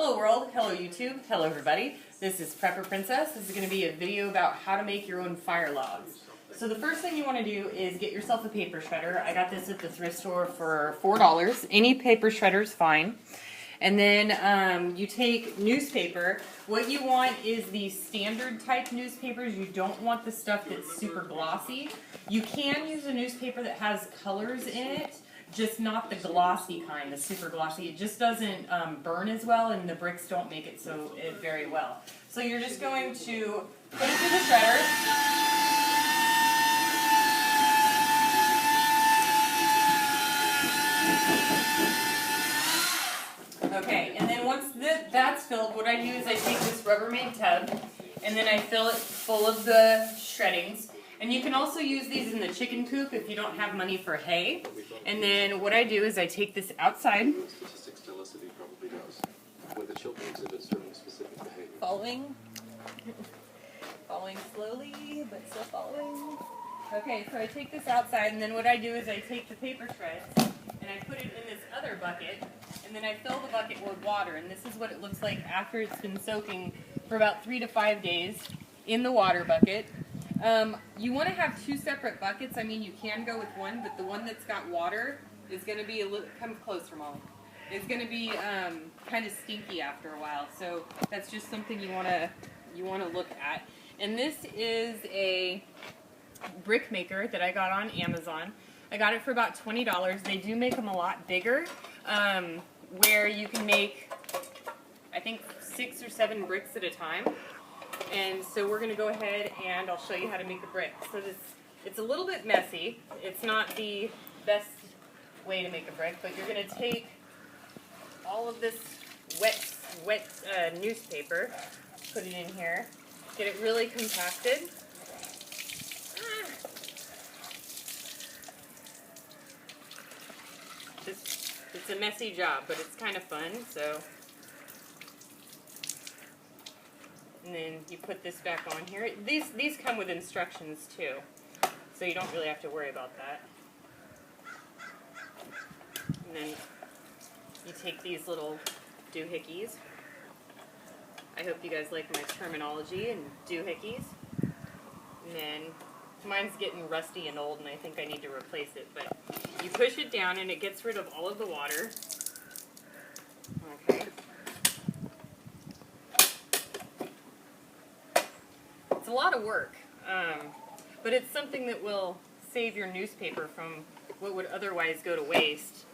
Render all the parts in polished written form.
Hello world, hello YouTube, hello everybody. This is Prepper Princess. This is going to be a video about how to make your own fire logs. So the first thing you want to do is get yourself a paper shredder. I got this at the thrift store for $4. Any paper shredder is fine. And then you take newspaper. What you want is the standard type newspapers. You don't want the stuff that's super glossy. You can use a newspaper that has colors in it, just not the glossy kind, the super glossy. It just doesn't burn as well, and the bricks don't make it so very well. So you're just going to put it through the shredder. Okay, and then once that's filled, what I do is I take this Rubbermaid tub, and then I fill it full of the shreddings. And you can also use these in the chicken coop if you don't have money for hay. And then what I do is I take this outside. Following slowly, but still following. Okay, so I take this outside, and then what I do is I take the paper shreds, and I put it in this other bucket, and then I fill the bucket with water. And this is what it looks like after it's been soaking for about 3 to 5 days in the water bucket. You want to have 2 separate buckets. I mean, you can go with one, but the one that's got water is going to be a little, come closer, Molly. It's going to be kind of stinky after a while. So that's just something you want to look at. And this is a brick maker that I got on Amazon. I got it for about $20. They do make them a lot bigger, where you can make, I think, 6 or 7 bricks at a time. And so we're going to go ahead and I'll show you how to make a brick. So it's a little bit messy. It's not the best way to make a brick, but you're going to take all of this wet newspaper, put it in here, get it really compacted. It's a messy job, but it's kind of fun, so. And then you put this back on here. These come with instructions too, so you don't really have to worry about that. And then you take these little doohickeys. I hope you guys like my terminology and doohickeys. And then mine's getting rusty and old, and I think I need to replace it. But you push it down, and it gets rid of all of the water. Okay. It's a lot of work, but it's something that will save your newspaper from what would otherwise go to waste.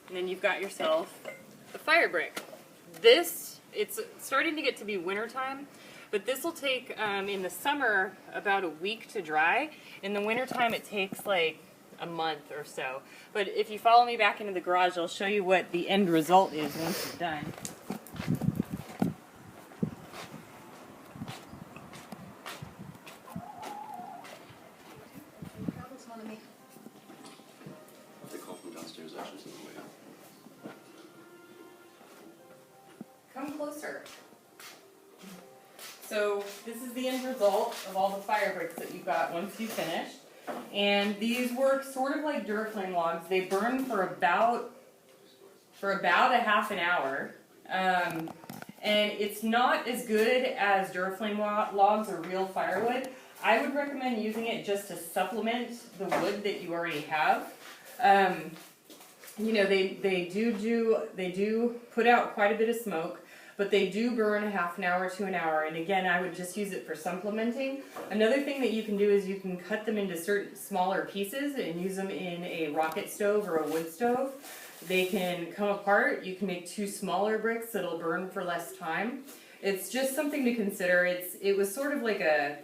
And then you've got yourself the fire brick. It's starting to get to be winter time, but this will take, in the summer, about a week to dry. In the winter time, it takes like a month or so. But if you follow me back into the garage, I'll show you what the end result is once it's done. Come closer. So this is the end result of all the fire bricks that you've got once you finish. And these work sort of like Duraflame logs. They burn for about a half an hour. And it's not as good as Duraflame logs or real firewood. I would recommend using it just to supplement the wood that you already have. You know, they do put out quite a bit of smoke, but they do burn a half an hour to an hour. And again, I would just use it for supplementing. Another thing that you can do is you can cut them into certain smaller pieces and use them in a rocket stove or a wood stove. They can come apart. You can make 2 smaller bricks that'll burn for less time. It's just something to consider. It was sort of like a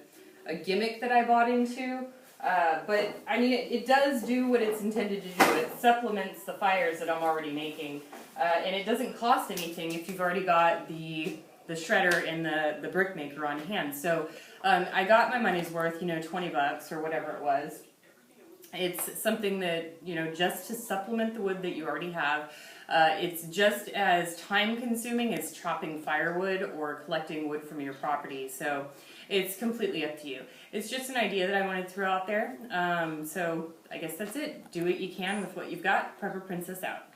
gimmick that I bought into. But I mean, it does do what it's intended to do. It supplements the fires that I'm already making, and it doesn't cost anything if you've already got the shredder and the brick maker on hand. So I got my money's worth, you know, $20 or whatever it was. It's something that, you know, just to supplement the wood that you already have. It's just as time-consuming as chopping firewood or collecting wood from your property. So it's completely up to you. It's just an idea that I wanted to throw out there. So I guess that's it. Do what you can with what you've got. Prepper Princess out.